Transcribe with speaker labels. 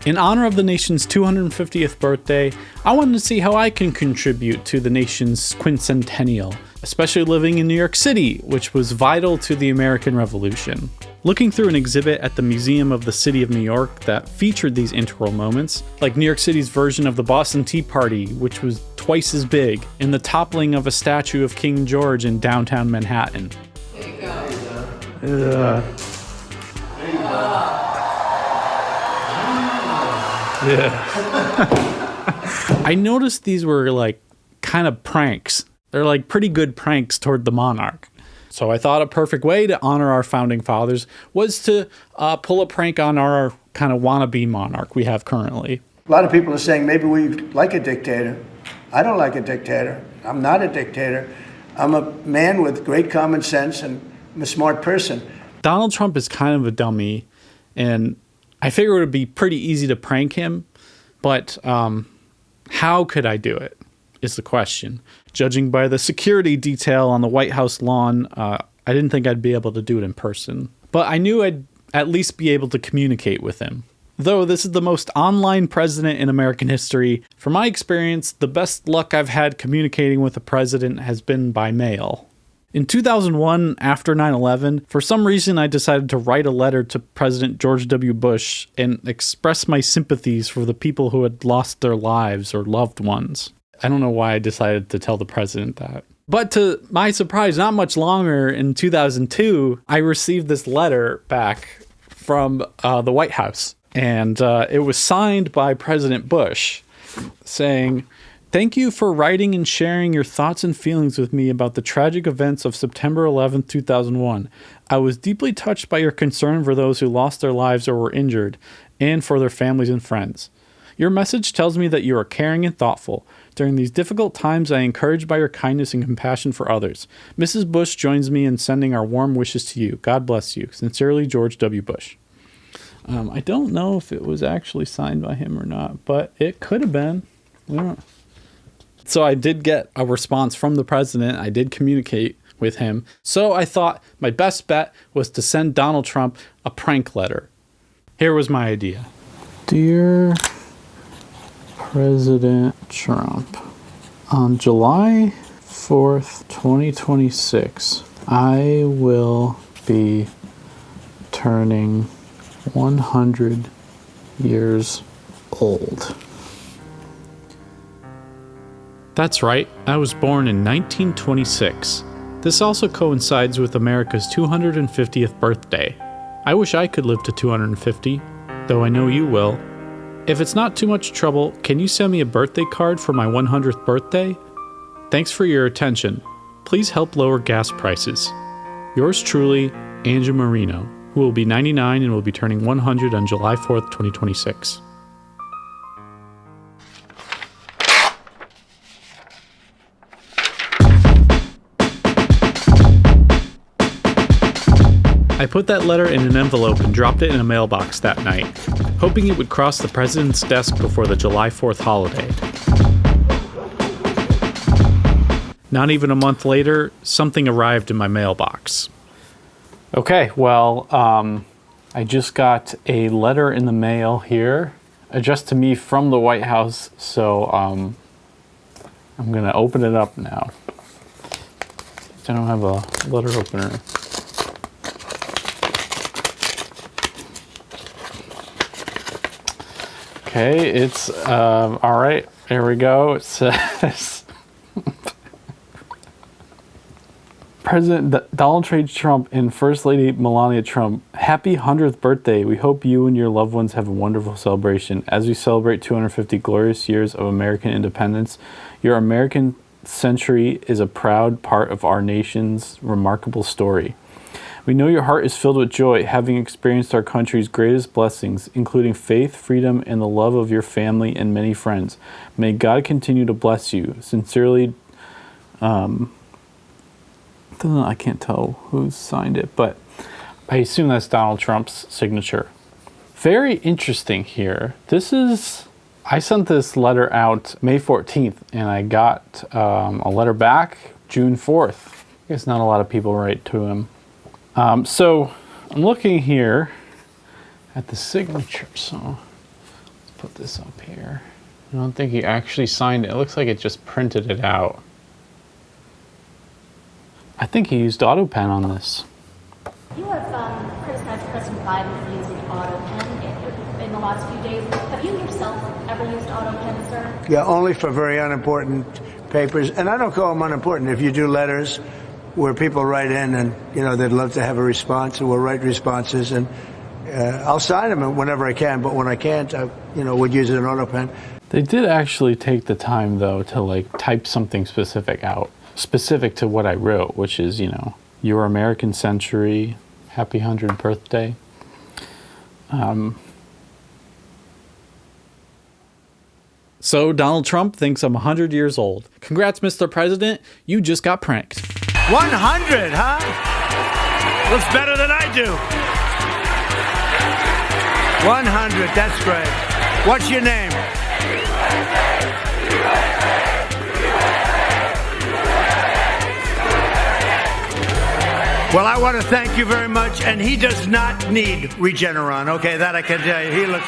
Speaker 1: In honor of the nation's 250th birthday, I wanted to see how I can contribute to the nation's quincentennial, especially living in New York City, which was vital to the American Revolution. Looking through an exhibit at the Museum of the City of New York that featured these integral moments, like New York City's version of the Boston Tea Party, which was twice as big, and the toppling of a statue of King George in downtown Manhattan.
Speaker 2: There you go.
Speaker 1: There you go. Yeah. I noticed these were like kind of pranks. They're like pretty good pranks toward the monarch. So I thought a perfect way to honor our founding fathers was to pull a prank on our kind of wannabe monarch we have currently.
Speaker 3: A lot of people are saying maybe we like a dictator. I don't like a dictator. I'm not a dictator. I'm a man with great common sense and I'm a smart person.
Speaker 1: Donald Trump is kind of a dummy, and I figured it would be pretty easy to prank him, but how could I do it is the question. Judging by the security detail on the White House lawn, I didn't think I'd be able to do it in person. But I knew I'd at least be able to communicate with him. Though this is the most online president in American history, from my experience, the best luck I've had communicating with a president has been by mail. In 2001, after 9/11, for some reason I decided to write a letter to President George W. Bush and express my sympathies for the people who had lost their lives or loved ones. I don't know why I decided to tell the president that. But to my surprise, not much longer, in 2002, I received this letter back from the White House. And it was signed by President Bush saying, "Thank you for writing and sharing your thoughts and feelings with me about the tragic events of September 11th, 2001. I was deeply touched by your concern for those who lost their lives or were injured, and for their families and friends. Your message tells me that you are caring and thoughtful. During these difficult times, I am encouraged by your kindness and compassion for others. Mrs. Bush joins me in sending our warm wishes to you. God bless you. Sincerely, George W. Bush." I don't know if it was actually signed by him or not, but it could have been. So I did get a response from the president. I did communicate with him. So I thought my best bet was to send Donald Trump a prank letter. Here was my idea. Dear President Trump, on July 4th, 2026, I will be turning 100 years old. That's right, I was born in 1926. This also coincides with America's 250th birthday. I wish I could live to 250, though I know you will. If it's not too much trouble, can you send me a birthday card for my 100th birthday? Thanks for your attention. Please help lower gas prices. Yours truly, Andrew Marino, who will be 99 and will be turning 100 on July 4th, 2026. I put that letter in an envelope and dropped it in a mailbox that night, hoping it would cross the president's desk before the July 4th holiday. Not even a month later, something arrived in my mailbox. Okay, well, I just got a letter in the mail here, addressed to me from the White House, so I'm going to open it up now. I don't have a letter opener. Okay, it's, all right, here we go. It says, President Donald J. Trump and First Lady Melania Trump, happy 100th birthday. We hope you and your loved ones have a wonderful celebration. As we celebrate 250 glorious years of American independence, your American century is a proud part of our nation's remarkable story. We know your heart is filled with joy, having experienced our country's greatest blessings, including faith, freedom, and the love of your family and many friends. May God continue to bless you. Sincerely, I can't tell who signed it, but I assume that's Donald Trump's signature. Very interesting here. I sent this letter out May 14th, and I got a letter back June 4th. I guess not a lot of people write to him. So I'm looking here at the signature. So this up here. I don't think he actually signed it. It looks like it just printed it out. I think he used AutoPen on this.
Speaker 2: You have criticized President Biden for using AutoPen in the last few days. Have you yourself ever used AutoPen, sir?
Speaker 3: Yeah, only for very unimportant papers. And I don't call them unimportant. If you do letters where people write in and, they'd love to have a response, and we'll write responses, and I'll sign them whenever I can. But when I can't, I, would use an AutoPen.
Speaker 1: They did actually take the time, though, to type something specific out, specific to what I wrote, which is, your American century, happy 100th birthday. So Donald Trump thinks I'm 100 years old. Congrats, Mr. President. You just got pranked.
Speaker 3: 100, huh? Looks better than I do. 100, that's great. What's your name? Well, I want to thank you very much, and he does not need Regeneron, okay? That I can tell you. He looks...